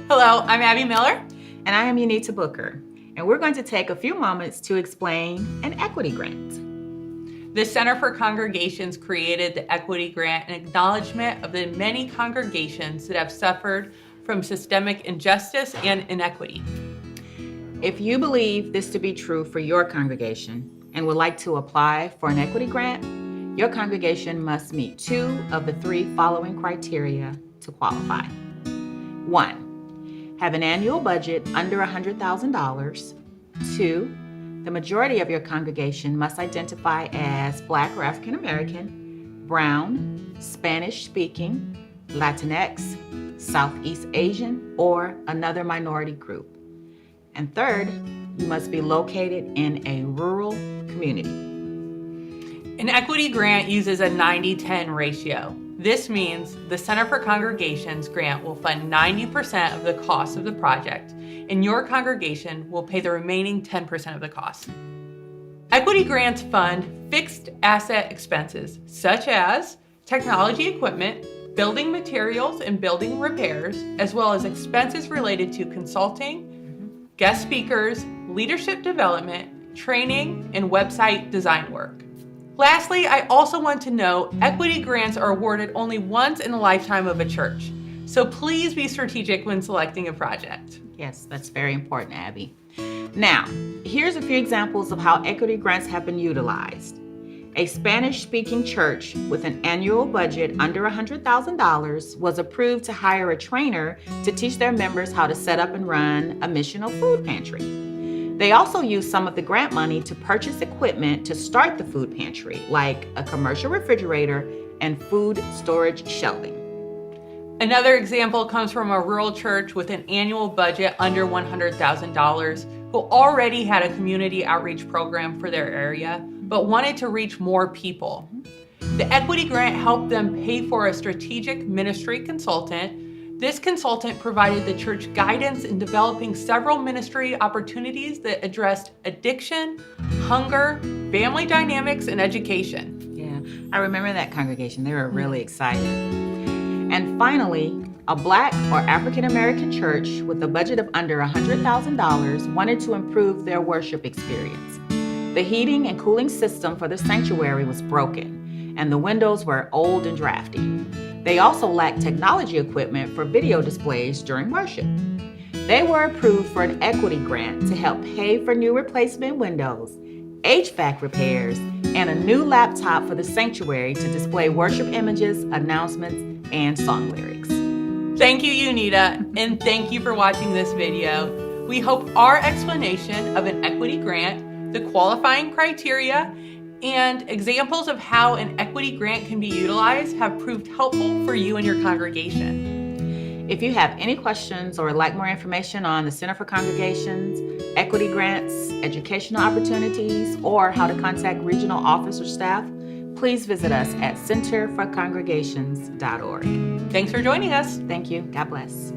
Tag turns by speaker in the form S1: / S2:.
S1: Hello, I'm Abby Miller.
S2: And I am Unita Booker. And we're going to take a few moments to explain an equity grant.
S1: The Center for Congregations created the Equity Grant in acknowledgement of the many congregations that have suffered from systemic injustice and inequity.
S2: If you believe this to be true for your congregation and would like to apply for an equity grant, your congregation must meet 2 of the 3 following criteria to qualify. 1, have an annual budget under $100,000. 2, the majority of your congregation must identify as Black or African American, Brown, Spanish speaking, Latinx, Southeast Asian, or another minority group. And 3rd, you must be located in a rural community.
S1: An equity grant uses a 90-10 ratio. This means the Center for Congregations grant will fund 90% of the cost of the project, and your congregation will pay the remaining 10% of the cost. Equity grants fund fixed asset expenses, such as technology equipment, building materials and building repairs, as well as expenses related to consulting, guest speakers, leadership development, training, and website design work. Lastly, I also want to note equity grants are awarded only once in the lifetime of a church. So please be strategic when selecting a project.
S2: Yes, that's very important, Abby. Now, here's a few examples of how equity grants have been utilized. A Spanish-speaking church with an annual budget under $100,000 was approved to hire a trainer to teach their members how to set up and run a missional food pantry. They also used some of the grant money to purchase equipment to start the food pantry, like a commercial refrigerator and food storage shelving.
S1: Another example comes from a rural church with an annual budget under $100,000 who already had a community outreach program for their area, but wanted to reach more people. The equity grant helped them pay for a strategic ministry consultant. This consultant provided the church guidance in developing several ministry opportunities that addressed addiction, hunger, family dynamics, and education.
S2: Yeah, I remember that congregation. They were really excited. And finally, a Black or African American church with a budget of under $100,000 wanted to improve their worship experience. The heating and cooling system for the sanctuary was broken, and the windows were old and drafty. They also lacked technology equipment for video displays during worship. They were approved for an equity grant to help pay for new replacement windows, HVAC repairs, and a new laptop for the sanctuary to display worship images, announcements, and song lyrics.
S1: Thank you, Unita, and thank you for watching this video. We hope our explanation of an equity grant, the qualifying criteria, and examples of how an equity grant can be utilized have proved helpful for you and your congregation.
S2: If you have any questions or would like more information on the Center for Congregations, equity grants, educational opportunities, or how to contact regional office or staff, please visit us at centerforcongregations.org.
S1: Thanks for joining us.
S2: Thank you. God bless.